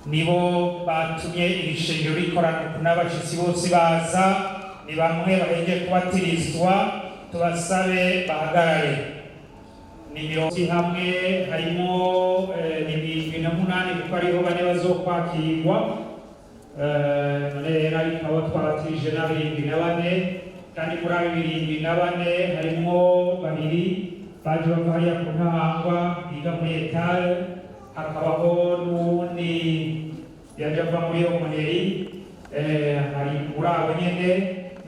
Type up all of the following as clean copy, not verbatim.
nibo batumye iri shengero rikorana n'abashitsi bose baza ni bamwe bahejeje kubatirizwa tubasabe bahagarare ni mirongo hamwe harimo ni 28 kuko ariho bane bazokwakirwa rero ariko abo twabatirije n'74 kandi muri abo 74 harimo babiri baje bava hariya ku Ntahangwa biga muri Etaje hakabaho n'uwundi yaje ava muri Omoneri hari muri abo nyene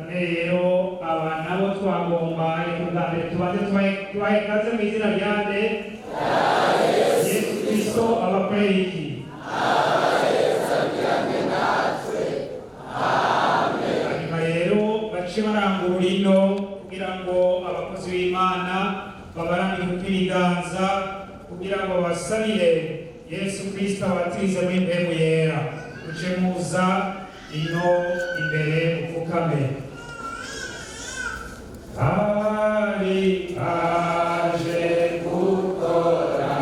none rero aba nabo twagomba tubanze tubahe kaze mu izina ryande Yesu Kristo abakorera iki hanyuma rero bace barangurura ino kugira ngo abakozi b'Imana babaramire ukwiganza kugira ngo basabire Yesu Kristo abatize muri mpemu yera uje muza ino imbere ufukame ari aje gukorana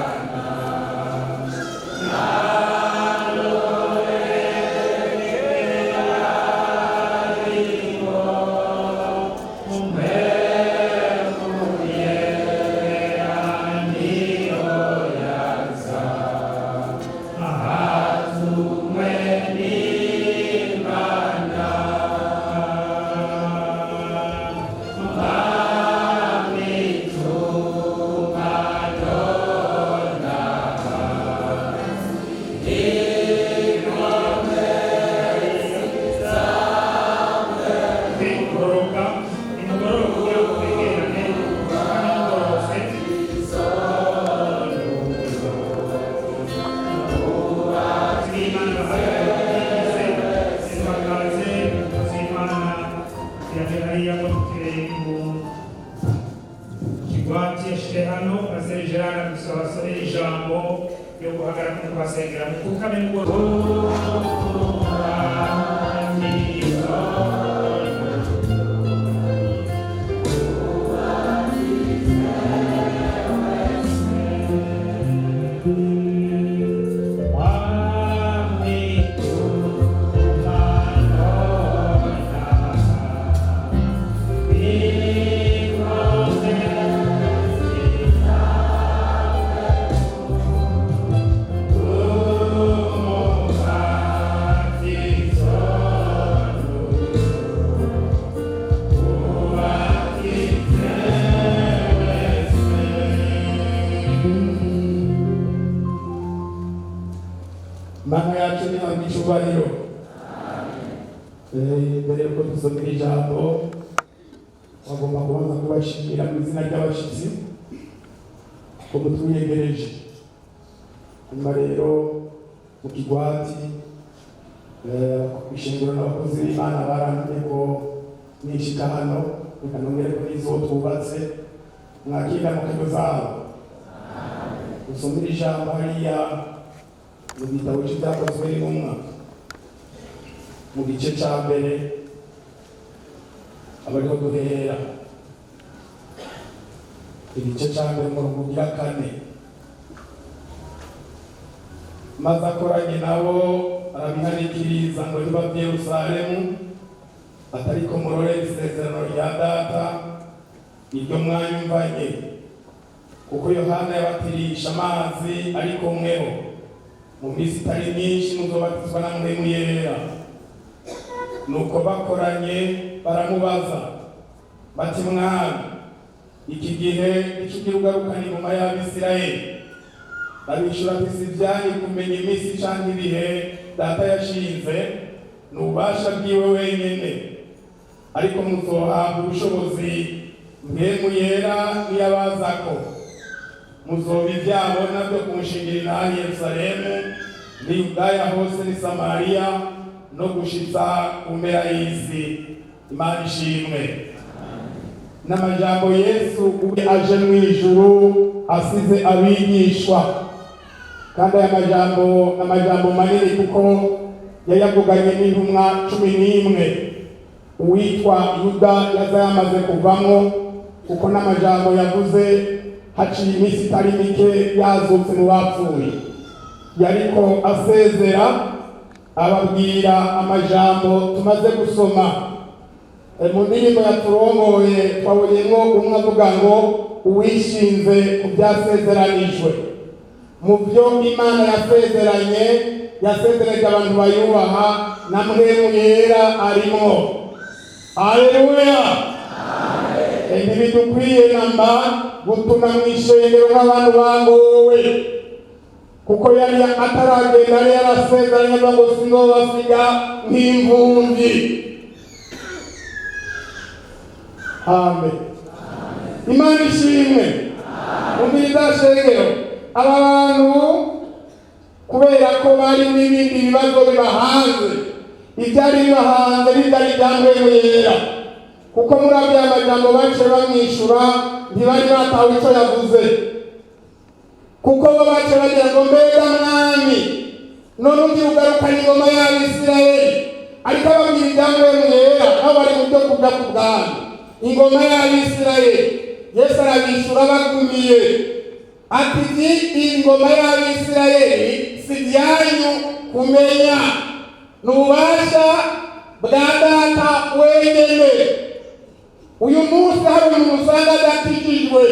Mana yacu ni icyubahiro mbere yuko dusomera ijambo wagomba kubanza kubashimira mu izina ry'abashitsi ko mutwiyegereje nyuma rero mu kigwati ishingiro n'abakozi b'Imana barantumye ko nishika hano reka nongere ko nizo twubatse mwakira mu kigo zabo dusomera ijambo hariya mu gitabo cy'ibyakozwe n'intumwa mu gice cya mbere abariho duhera igice cya mbere mu rugo 4 maze akoranye nabo arabihanikiriza ngo niba by'i Yerusalemu atariko murorera isezerano rya data iryo mwanyumvanye kuko Yohana yabatirisha amazi ariko mweho mu minsi itari myinshi muzobatizwa na mpemu yera nuko bakoranye baramubaza bati mwana iki gihe nikigira ugarukana ingoma y'Abisirayeli babishura ati si ibyanyu kumenya iminsi canke ibihe data yashinze n'ububasha bwiwe wenyene ariko muzohabwa ubushobozi mpemu yera niyabazako muzoba ivyabona byo kumushingira inaha Yerusalemu ni Yudaya hose ni Samariya no gushitsa ku mpera y'isi Imana ishimwe n'amajambo Yesu ubwe aje mu ijuru asize abigishwa kandi aya majambo n'amajambo manini kuko yayavuganye n'intumwa 11 uwitwa Yuda yaza yamaze kuvamo kuko n'amajambo yavuze haciye iminsi itari mike yazutse mu bapfuye. Yariko asezera ababwira amajambo tumaze gusoma mu ndirimbo yaturongoye. Twabonyemo umwe avuga ngo uwishinze ku byasezeranijwe. Mu byo Imana yasezeranye, yasezereje abantu bayubaha, na Mpwemu Yera arimo. Haleluya! Ntibidukwiye namba gutuma mu ishengero nk'abantu bangowe, kuko yari ataragenda yari yarasezeranye ngo sinzobasiga nk'imvumbi. Amen. Imana ishimwe. Umviriza shengero, aba bantu kubera ko bari n'ibindi bibazo bibahanze, ibyari bibahanze n'ibyari bya Mpwemu Yera, kuko muri abya majambo bace bamwishyura ntibari batawe icyo yavuze, kuko bo bace bagira ngo mbega mwami none ugiye ugarukana ingoma y'Abisirayeli. Ariko ababwira ibya Mpwemu Yera aho bari mu byo kurya ku bwami ingoma y'Abisirayeli. Yesu arabishyura bagumiye ati iyi ngoma y'Abisirayeli si ibyanyu kumenya, ni ububasha bwa Data wenyine. Uyu munsi hari umuntu usanga adakijijwe,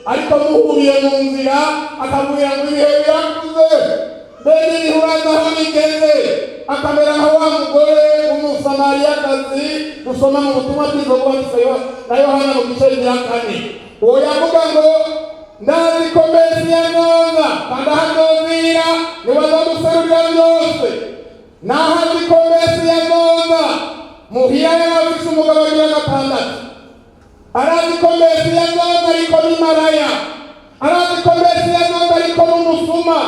ariko muhuriye mu nzira akabwira ngo ibihe birakuze, mbere ibihuraza aho bigeze, akamera nka wa mugore w'umusamariyakazi dusoma mu butumwa bwiza bwanditswe na Yohana mu gice cya 4. Uwo yavuga ngo ndazi ko Mesiya azoza kandi ahazovira niwe azoduserurira byose. Naho azi ko Mesiya azoza, muhira yari afise umugabo agira 6. Arazi ko Mesiya azoza ariko ni maraya, arazi ko Mesiya azoza ariko ni umusuma,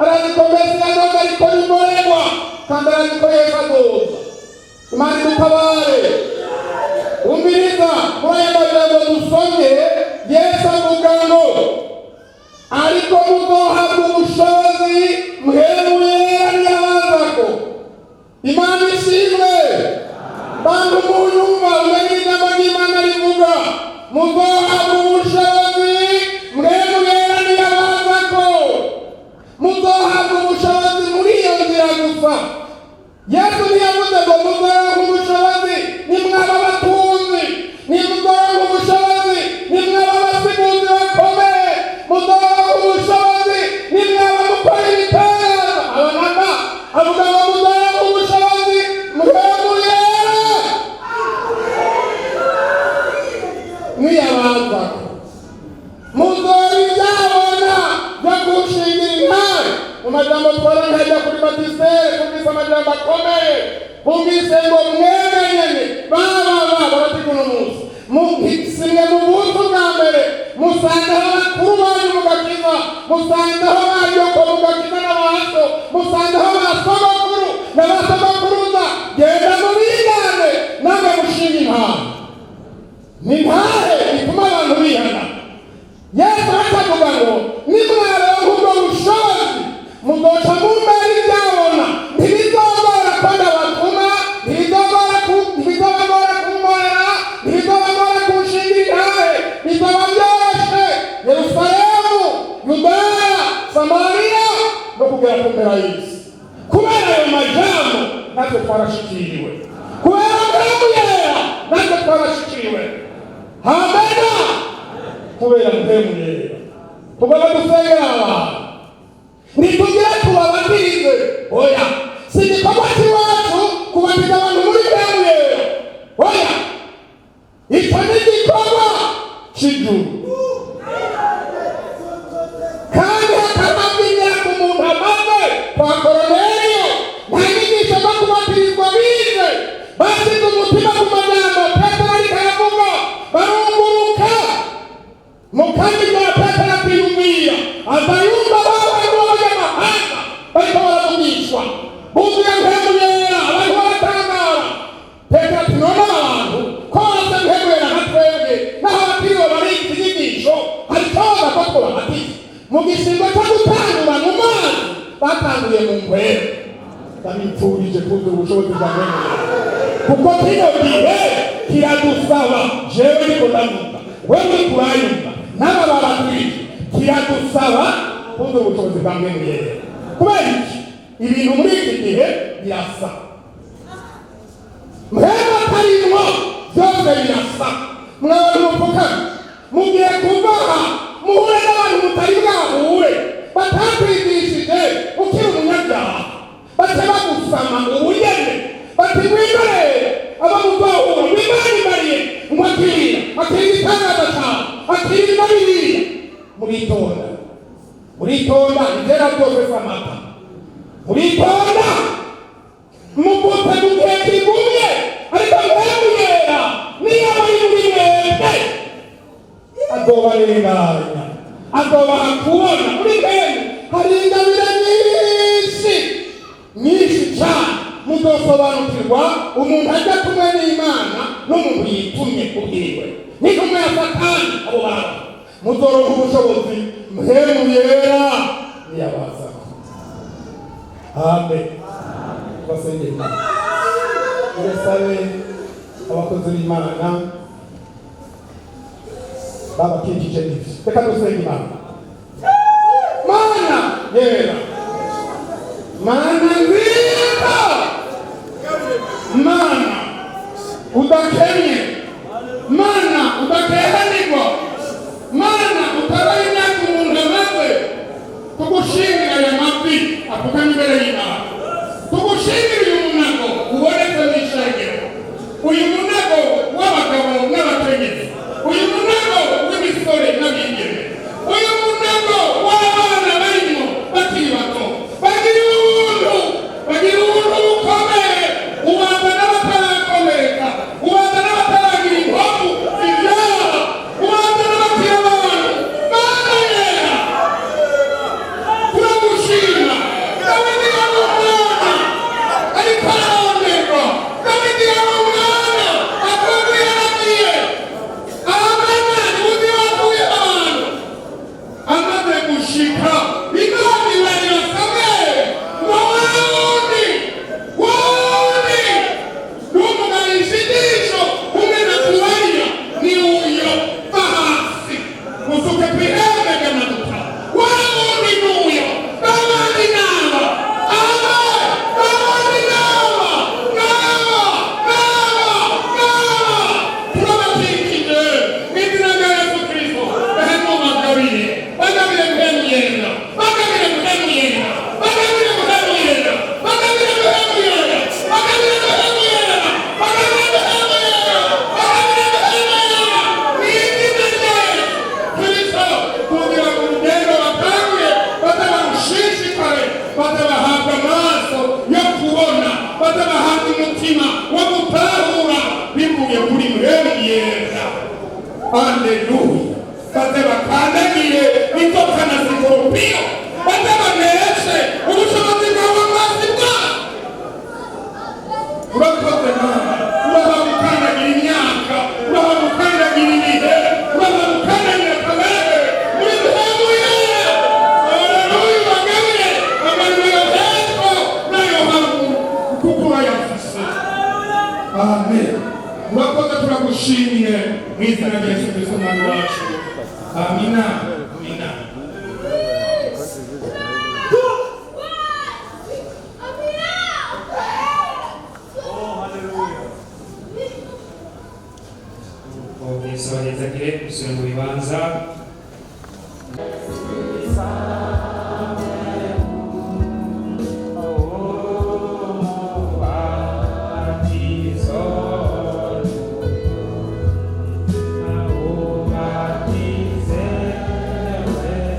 arazi ko Mesiya azoza ariko ni mboregwa, kandi arazi ko Yesu azoza. Imana idutabare. Umviriza muri aya majambo dusomye, Yesu avuga ngo ariko muzohabwa ubushobozi Mpwemu Yera niyabazako. Imana ishimwe. Bantu munyumva umenye ijambo ry'Imana rivuga muzohabwa ubushobozi Mpwemu Yera niyabazako. Muzohabwa ubushobozi muri iyo nzira gusa. Yesu ntiyavuze ngo muzohabwa ubushobozi nimwaba abatunzi, nimuzohabwa ubushobozi nimwaba abasiguzi bakomeye, muzohabwa ubushobozi nimwaba mukora ibitero. Abanama avuga ngo muzohabwa ubushobozi Mpwemu Yera niyabazako. Muzobibyabona byo gushingira intare. Mu majambo twarangajya kuri Batiseri kumvise amajambo akomeye, kumvise ngo mwemenyene baratiguna umunsi simwe mu buntu bwa mbere musangaho abakuru banyu mugakiza, musangaho bayoko mugakiza n'abaso, musangaho basogokuru n'abasogokuruza. Genda mubigane namwe mushinga intare. Ni intare ituma abantu bihana. Yesu akavuga ngo nimwaronka ubwo bushobozi muzoca mumbera ibyabona. Ntibizogora ko ndabatuma, ntibizogora kumorera, ntibizogora kunshinga intare, bizoba byoroshye. Yerusalemu, Yudaya, Samariya no kugera ku mpera y'isi. Kubera ayo majambo natwe twarashikiriwe, kubera Mpwemu Yera natwe twarashikiriwe. Amena. Kubera Mpwemu Yera tugomba gusengera abantu, ntitugira tubabatize. Oya, si igikorwa cy'iwacu kubatiza abantu muri Mpwemu Yera. Oya, icyo ni igikorwa cy'ijuru. Kandi hakanabwira ku muntu amaze kwa Koruneliyo nta nyigisho zo kubatirizwa bize, bashyize umutima ku majambo Petero ariko aravuga, barunguruka mu kandi rwa Petero atiyumvira, azayumva babantu b'abanyamahanga bariko baravugishwa buzuye Mpwemu Yera, abantu baratangara. Petero ati none abantu ko bose Mpwemu Yera nka twebwe n'aho abatiriwe bari inyigisho hari icyoza ko twabatiza. Mu gishingo cyo gutangura mu mazi batanguye mu Mpwemu. Ndabipfurije kuzuza ubushobozi bwa Mpwemu Yera, kuko kino gihe kiradusaba. Jewe niko ndavuga, wewe uri kurayumva n'aba babatwije kiradusaba kuzuza ubushobozi bwa mwemu yera. Kubera iki? Ibintu muri iki gihe birasa, mwema atarimwo byose birasa. Mwabantu mupfukame, mugiye kuvaha muhure n'abantu mutari bwahure batakwigishije ukiri umunyabyaha, bace bagusama ubugene bati wikoreye abamuzahura wimanimariye ngo akira igitangaza cyawe, akira inabiriya. muritonda itera byose samata, muritonda mugute mu gihe kigumye, ariko mwemu yera niyo bari muri mwebwe azobarenganya, azobaha kubona. Muri mwene hari ingabire nyinshi cyane muzosobanukirwa. Umuntu ajya kumwe n'Imana n'umuntu yitumye kubwiwe n'intumwa ya Satani, abo bantu muzoronka ubushobozi mwemu yera niyabaza. Amen. Basengera Imana. Uresabe abakozi b'Imana babakijije n'ivyo. Reka dusenge Imana. Mana yera, Mana nziza, Mana udakenye, Mana udakehanirwa, Mana utarayina kumunda mawe, tugushimira aya mavi apukana imbere y'Imana, tugushimira uyu munago ubonetse mw'ishengero, uyu munago w'abagabo n'abakenyezi, uyu munago w'imisore n'abigeme, uyu munago w'abana barimo bakiri bato, bagira ubuntu bukomeye, ubanza n'abatarakomereka, ubanza n'abataragira inkovu ibyaha, ubanza n'abakiri abantu. Mana yera, turagushima. Dawidi yari umwana ariko araronderwa, Dawidi yari umwana akumva yaragiye ahamenya ubundi wakuye abantu, amaze gushika Imana ibarirasamwe ngo wundi n'umuganisha ijisho umwe na kubarira ni uyo bahasi musuke kw'ihembe ry'amaduka, wundi n'uyo n'abandi n'aba turabakikije n'izina rya Yesu Kristo. Bahemu bagabire muhemu yera, bagabire muhemu yera, bagabire muhemu yera, bagabire muhemu yera, bagabire muhemu yera, bagabire muhemu yera, bagabire muhemu yera, n'izina rya Yesu Kristo, kugira ngo urugendo batanguye baze barushishikare, baze bahabwa amaso yo kubona, baze bahabwa umutima wo gutahura bivuye kuri muhemu yera. Alleluya. Baze bakandagire inzoka na sikorupiyo, baze baneshe ubushobozi bwawe amazi bwawe. Urakoze Mana, uraha gukandagira imyaka, uraha gukandagira ibihe, uraha gukandagira kamere muri muhemu yera. Alleluya. Bagabire amariro yo hepfo n'ayo haruguru kuko urayafise. Amen. Urakoze, turagushimiye mu izina rya Yesu Kristo Umwami wacu. Amina. Amina. Yesu ageze kure gusura mu bibanza